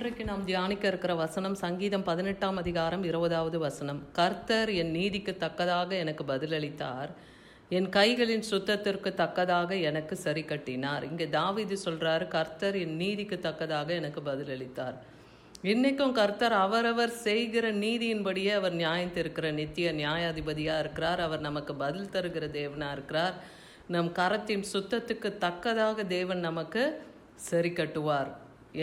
இன்றைக்கு நாம் தியானிக்க இருக்கிற வசனம் சங்கீதம் 18ஆம் அதிகாரம் 20வது வசனம். கர்த்தர் என் நீதிக்கு தக்கதாக எனக்கு பதிலளித்தார், என் கைகளின் சுத்தத்திற்கு தக்கதாக எனக்கு சரி கட்டினார். இங்கே தாவீது சொல்றாரு, கர்த்தர் என் நீதிக்கு தக்கதாக எனக்கு பதிலளித்தார். இன்னைக்கும் கர்த்தர் அவரவர் செய்கிற நீதியின்படியே அவர் நியாயம் தீர்க்கிற நித்திய நியாயாதிபதியாக இருக்கிறார். அவர் நமக்கு பதில் தருகிற தேவனாக இருக்கிறார். நம் கரத்தின் சுத்தத்துக்கு தக்கதாக தேவன் நமக்கு சரி கட்டுவார்.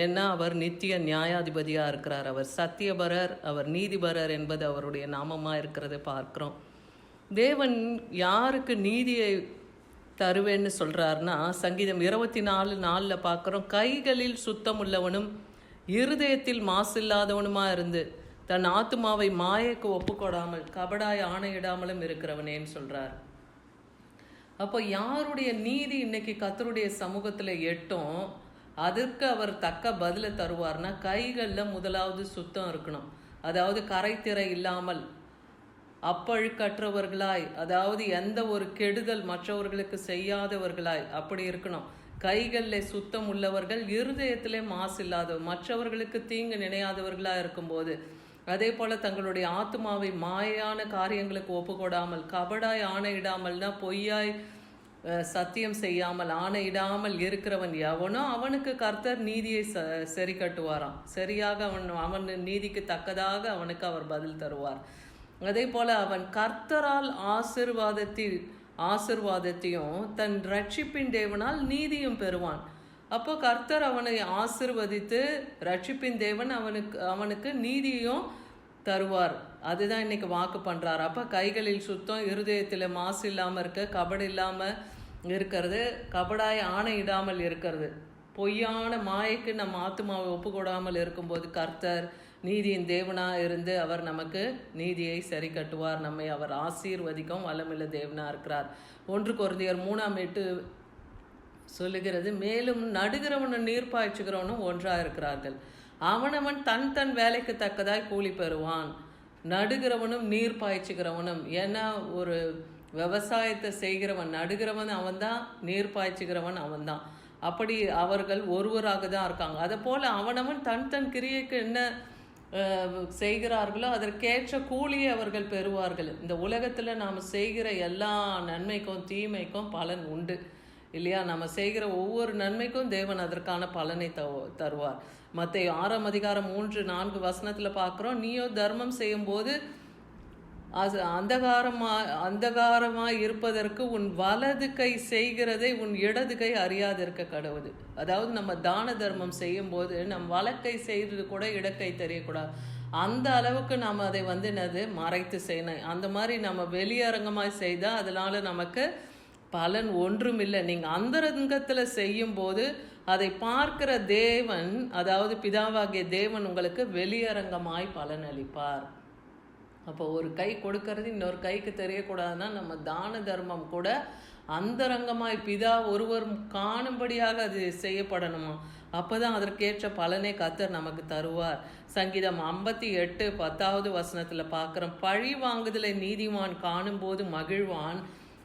ஏன்னா அவர் நித்திய நியாயாதிபதியாக இருக்கிறார். அவர் சத்தியபரர், அவர் நீதிபரர் என்பது அவருடைய நாமமாக இருக்கிறத பார்க்குறோம். தேவன் யாருக்கு நீதியை தருவேன்னு சொல்கிறாருன்னா, சங்கீதம் 24:4 பார்க்குறோம், கைகளில் சுத்தம் உள்ளவனும் இருதயத்தில் மாசில்லாதவனுமாக இருந்து தன் ஆத்துமாவை மாயக்கு ஒப்புக்கொடாமல் கபடாய் ஆணையிடாமலும் இருக்கிறவனேன்னு சொல்கிறார். அப்போ யாருடைய நீதி இன்னைக்கு கர்த்தருடைய சமூகத்தில் எட்டும், அதற்கு அவர் தக்க பதிலை தருவார்னா, கைகளில் முதலாவது சுத்தம் இருக்கணும். அதாவது கரைத்திரை இல்லாமல் அப்பழுக்கற்றவர்களாய், அதாவது எந்த ஒரு கெடுதல் மற்றவர்களுக்கு செய்யாதவர்களாய் அப்படி இருக்கணும். கைகளில் சுத்தம் உள்ளவர்கள், இருதயத்திலே மாசு இல்லாதவர், மற்றவர்களுக்கு தீங்கு நினையாதவர்களாக இருக்கும்போது, அதே போல் தங்களுடைய ஆத்மாவை மாயான காரியங்களுக்கு ஒப்புக்கொடாமல் கபடாய் ஆணையிடாமல்னா பொய்யாய் சத்தியம் செய்யாமல் ஆணையிடாமல் இருக்கிறவன் எவனோ அவனுக்கு கர்த்தர் நீதியை சரி கட்டுவாராம். சரியாக அவன் நீதிக்கு தக்கதாக அவனுக்கு அவர் பதில் தருவார். அதே போல் அவன் கர்த்தரால் ஆசிர்வாதத்தையும் தன் ரட்சிப்பின் தேவனால் நீதியும் பெறுவான். அப்போ கர்த்தர் அவனை ஆசிர்வதித்து ரட்சிப்பின் தேவன் அவனுக்கு நீதியும் தருவார். அதுதான் இன்னைக்கு வாக்கு பண்ணுறார். அப்போ கைகளில் சுத்தம், இருதயத்தில் மாசு இல்லாமல் இருக்க, கபடு இல்லாமல் இருக்கிறது, கபடாய் ஆணையிடாமல் இருக்கிறது, பொய்யான மாயைக்கு நம்ம ஆத்துமாவை ஒப்புக்கொடாமல் இருக்கும்போது கர்த்தர் நீதியின் தேவனாக இருந்து அவர் நமக்கு நீதியை சரி கட்டுவார். நம்மை அவர் ஆசீர்வதிக்கும் வல்லமில்ல தேவனாக இருக்கிறார். 1 கொரிந்தியர் 3:8 சொல்லுகிறது, மேலும் நடுகிறவனும் நீர் பாய்ச்சுகிறவனும் ஒன்றாக இருக்கிறார்கள், அவனவன் தன் வேலைக்கு தக்கதாய் கூலி பெறுவான். நடுகிறவனும் நீர் பாய்ச்சுகிறவனும், ஏன்னா ஒரு விவசாயத்தை செய்கிறவன் நடுகிறவன் அவன்தான், நீர் பாய்ச்சுகிறவன் அவன்தான். அப்படி அவர்கள் ஒருவராக தான் இருக்காங்க. அதை போல் அவனவன் தன் கிரியைக்கு என்ன செய்கிறார்களோ அதற்கேற்ற கூலியை அவர்கள் பெறுவார்கள். இந்த உலகத்தில் நாம் செய்கிற எல்லா நன்மைக்கும் தீமைக்கும் பலன் உண்டு இல்லையா? நம்ம செய்கிற ஒவ்வொரு நன்மைக்கும் தேவன் அதற்கான பலனை தருவார். மத்தேயு 6ஆம் அதிகாரம் 3-4 வசனத்தில் பார்க்குறோம், நீயோ தர்மம் செய்யும்போது அது அந்தகாரமாய் இருப்பதற்கு உன் வலது கை செய்கிறதை உன் இடது கை அறியாதிருக்க கடவுது. அதாவது நம்ம தான தர்மம் செய்யும்போது நம் வலக்கை செய்கிறது கூட இடக்கை தெரியக்கூடாது. அந்த அளவுக்கு நாம் அதை என்னது மறைத்து செய்யணும். அந்த மாதிரி நம்ம வெளியரங்கமாய் செய்தால் அதனால் நமக்கு பலன் ஒன்றும் இல்லை. நீங்கள் அந்தரங்கத்தில் செய்யும்போது அதை பார்க்கிற தேவன், அதாவது பிதாவாகிய தேவன் உங்களுக்கு வெளியரங்கமாய் பலன் அளிப்பார். அப்போ ஒரு கை கொடுக்கறது இன்னொரு கைக்கு தெரியக்கூடாதுன்னா நம்ம தான தர்மம் கூட அந்தரங்கமாய் பிதா ஒருவர் காணும்படியாக அது செய்யப்படணுமா? அப்போ தான் அதற்கேற்ற பலனை கர்த்தர் நமக்கு தருவார். சங்கீதம் 58:10வது வசனத்தில் பார்க்குறோம், பழி வாங்குதலை நீதிமான் காணும்போது மகிழ்வான்,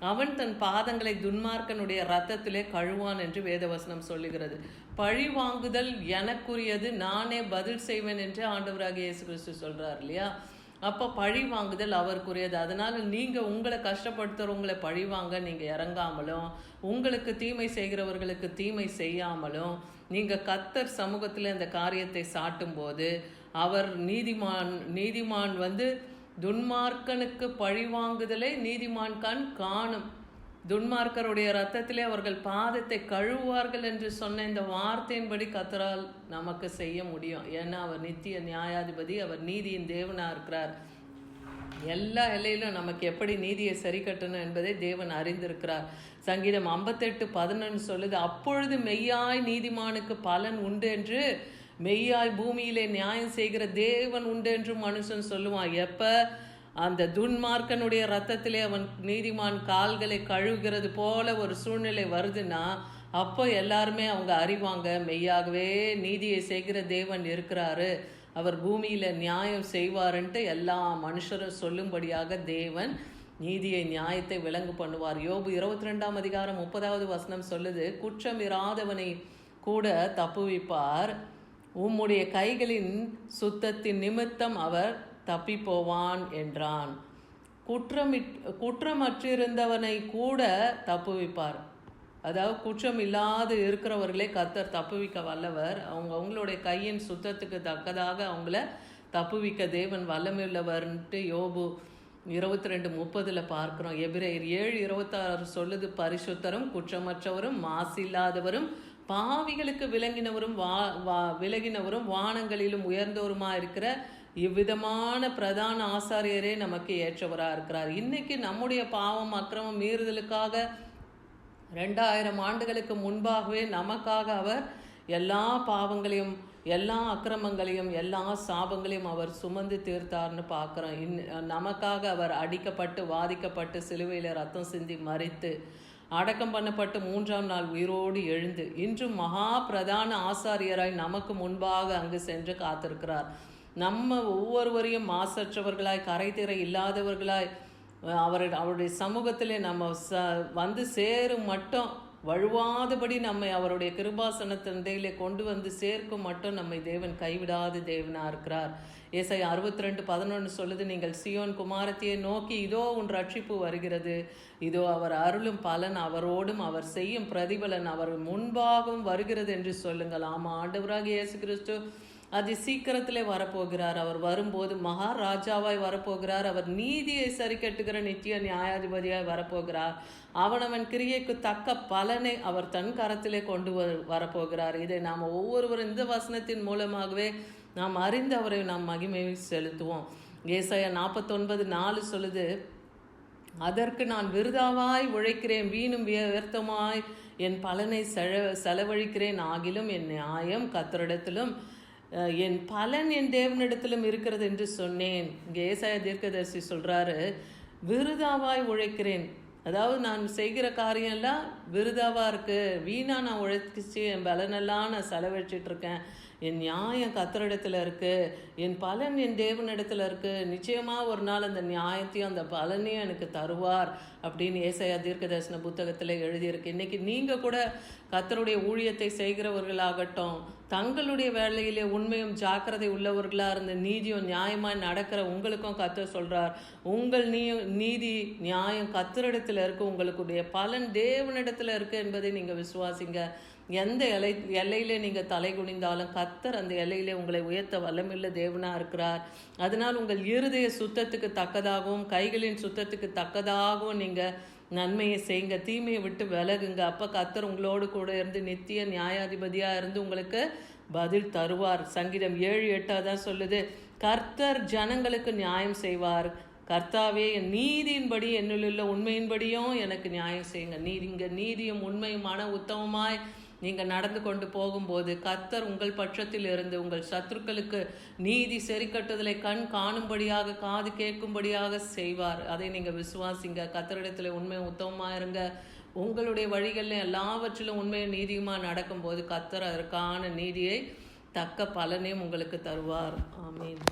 அவன் தன் பாதங்களை துன்மார்க்கனுடைய ரத்தத்திலே கழுவான் என்று வேதவசனம் சொல்லுகிறது. பழி வாங்குதல் எனக்குரியது, நானே பதில் செய்வேன் என்று ஆண்டவராகிய இயேசு கிறிஸ்து சொல்கிறார் இல்லையா? அப்போ பழி வாங்குதல் அவருக்குரியது. அதனால் நீங்கள் உங்களை கஷ்டப்படுத்துகிறவங்களை பழி வாங்க நீங்கள் இறங்காமலும், உங்களுக்கு தீமை செய்கிறவர்களுக்கு தீமை செய்யாமலும், நீங்கள் கர்த்தர் சமூகத்தில் இந்த காரியத்தை சாட்டும்போது அவர் நீதிமான் துன்மார்க்கனுக்கு பழி வாங்குதலை நீதிமான் கண் காணும், துன்மார்க்கருடைய ரத்தத்திலே அவர்கள் பாதத்தை கழுவுவார்கள் என்று சொன்ன இந்த வார்த்தையின்படி கர்த்தரால் நமக்கு செய்ய முடியும். ஏன்னா அவர் நித்திய நியாயாதிபதி, அவர் நீதியின் தேவனாக இருக்கிறார். எல்லா எல்லையிலும் நமக்கு எப்படி நீதியை சரி கட்டணும் என்பதை தேவன் அறிந்திருக்கிறார். சங்கீதம் 58:11 சொல்லுது, அப்பொழுது மெய்யாய் நீதிமானுக்கு பலன் உண்டு என்று, மெய்யாய் பூமியிலே நியாயம் செய்கிற தேவன் உண்டு என்று மனுஷன் சொல்லுவான். எப்போ அந்த துன்மார்க்கனுடைய ரத்தத்திலே அவன் நீதிமான் கால்களை கழுவுகிறது போல ஒரு சூழ்நிலை வருதுன்னா, அப்போ எல்லாருமே அவங்க அறிவாங்க, மெய்யாகவே நீதியை செய்கிற தேவன் இருக்கிறாரு, அவர் பூமியில் நியாயம் செய்வாருன்ட்டு எல்லா மனுஷரும் சொல்லும்படியாக தேவன் நீதியை நியாயத்தை விளங்கு பண்ணுவார். யோபு 22ஆம் அதிகாரம் 30வது வசனம் சொல்லுது, குற்றம் இராதவனை கூட தப்புவிப்பார், உம்முடைய கைகளின் சுத்தத்தின் நிமித்தம் அவர் தப்பி போவான் என்றான். குற்றமற்றிருந்தவனை கூட தப்புவிப்பார். அதாவது குற்றம் இல்லாது இருக்கிறவர்களே கர்த்தர் தப்புவிக்க வல்லவர். அவங்களுடைய கையின் சுத்தத்துக்கு தக்கதாக அவங்கள தப்புவிக்க தேவன் வல்லமையுள்ளவர்ன்ட்டு யோபு 22:30 பார்க்குறோம். எபிரேயர் 7:26 சொல்லுது, பரிசுத்தரும் குற்றமற்றவரும் மாசில்லாதவரும் பாவிகளுக்கு விலகினவரும் வானங்களிலும் உயர்ந்தோருமா இருக்கிற இவ்விதமான பிரதான ஆசாரியரே நமக்கு ஏற்றவராக இருக்கிறார். இன்னைக்கு நம்முடைய பாவம் அக்கிரமம் மீறுதலுக்காக 2000 ஆண்டுகளுக்கு முன்பாகவே நமக்காக அவர் எல்லா பாவங்களையும் எல்லா அக்கிரமங்களையும் எல்லா சாபங்களையும் அவர் சுமந்து தீர்த்தார்னு பார்க்குறோம். நமக்காக அவர் அடிக்கப்பட்டு வாதிக்கப்பட்டு சிலுவையில் ரத்தம் சிந்தி மரித்து அடக்கம் பண்ணப்பட்டு 3ஆம் நாள் உயிரோடு எழுந்து இன்றும் மகா பிரதான ஆசாரியராய் நமக்கு முன்பாக அங்கு சென்று காத்திருக்கிறார். நம்ம ஒவ்வொருவரையும் மாசற்றவர்களாய் கரைதிரை இல்லாதவர்களாய் அவருடைய சமூகத்திலே நம்ம வந்து சேரும் மட்டும் வழுவாதபடி நம்மை அவருடைய கிருபாசனத்தண்டையிலே கொண்டு வந்து சேர்க்கும் மட்டும் நம்மை தேவன் கைவிடாத தேவனாக இருக்கிறார். ஏசாயா 62:11 சொல்லுது, நீங்கள் சீயோன் குமாரத்தியை நோக்கி இதோ உன் ரட்சிப்பு வருகிறது, இதோ அவர் அருளும் பலன் அவரோடும் அவர் செய்யும் பிரதிபலன் அவர் முன்பாகவும் வருகிறது என்று சொல்லுங்கள். ஆமாம், ஆண்டவராக இயேசு கிறிஸ்து அது சீக்கிரத்திலே வரப்போகிறார். அவர் வரும்போது மகாராஜாவாய் வரப்போகிறார். அவர் நீதியை சரி கட்டுகிற நித்திய நியாயாதிபதியாய் வரப்போகிறார். அவனவன் கிரியைக்கு தக்க பலனை அவர் தன் கரத்திலே கொண்டு வரப்போகிறார். இதை நாம் ஒவ்வொருவரும் இந்த வசனத்தின் மூலமாகவே நாம் அறிந்து அவரை நாம் மகிமையை செலுத்துவோம். ஏசாயா 49:4 சொல்லுது, அதற்கு நான் விருதாவாய் உழைக்கிறேன், வீணும் வியர்த்தமாய் என் பலனை செலவழிக்கிறேன். ஆகிலும் என் நியாயம் கர்த்தரிடத்திலும் என் பலன் என் தேவனிடத்திலும் இருக்கிறது என்று சொன்னேன். இங்கே ஏசாயா தீர்க்கதரிசி சொல்கிறாரு, விருதாவாய் உழைக்கிறேன். அதாவது நான் செய்கிற காரியம்லாம் விருதாவாக இருக்குது, வீணாக நான் உழைச்சி என் பலனெல்லாம் நான் செலவழிச்சிட்ருக்கேன். என் நியாயம் கர்த்தரிடத்தில் இருக்குது, என் பலன் என் தேவனிடத்தில் இருக்குது. நிச்சயமாக ஒரு நாள் அந்த நியாயத்தையும் அந்த பலனையும் எனக்கு தருவார் அப்படின்னு ஏசாயா தீர்க்கதரிசன புத்தகத்தில் எழுதியிருக்கு. இன்றைக்கி நீங்கள் கூட கர்த்தருடைய ஊழியத்தை செய்கிறவர்களாகட்டும், தங்களுடைய வேலையிலே உண்மையும் ஜாக்கிரதை உள்ளவர்களாக இருந்த நீதியும் நியாயமாக நடக்கிற உங்களுக்கும் கர்த்தர் சொல்கிறார், உங்கள் நீதி நியாயம் கர்த்தரிடத்தில் இருக்குது, உங்களுடைய பலன் தேவனிடத்தில் இருக்குது என்பதை நீங்கள் விசுவாசிங்க. எந்த எல்லையிலே நீங்கள் தலை குனிந்தாலும் கர்த்தர் அந்த எல்லையிலே உங்களை உயர்த்த வல்லமில்ல தேவனாக இருக்கிறார். அதனால் உங்கள் இருதய சுத்தத்துக்கு தக்கதாகவும் கைகளின் சுத்தத்துக்கு தக்கதாகவும் நீங்கள் நன்மையை செய்யுங்க, தீமையை விட்டு விலகுங்க. அப்போ கர்த்தர் உங்களோடு கூட இருந்து நித்திய நியாயாதிபதியாக இருந்து உங்களுக்கு பதில் தருவார். சங்கீதம் 7:8 தான் சொல்லுது, கர்த்தர் ஜனங்களுக்கு நியாயம் செய்வார். கர்த்தாவே என் நீதியின்படி என்னுள்ள உண்மையின்படியும் எனக்கு நியாயம் செய்யுங்க. நீதியும் உண்மையுமான உத்தமமாய் நீங்கள் நடந்து கொண்டு போகும்போது கர்த்தர் உங்கள் பட்சத்தில் இருந்து உங்கள் சத்துருக்களுக்கு நீதி சரி கட்டுதலை கண் காணும்படியாக காது கேட்கும்படியாக செய்வார். அதை நீங்கள் விசுவாசிங்க. கர்த்தரிடத்தில் உண்மை உத்தமமாக இருங்க. உங்களுடைய வழிகளில் எல்லாவற்றிலும் உண்மையும் நீதியுமாக நடக்கும்போது கர்த்தர் அதற்கான நீதியை தக்க பலனையும் உங்களுக்கு தருவார். ஆமீன்.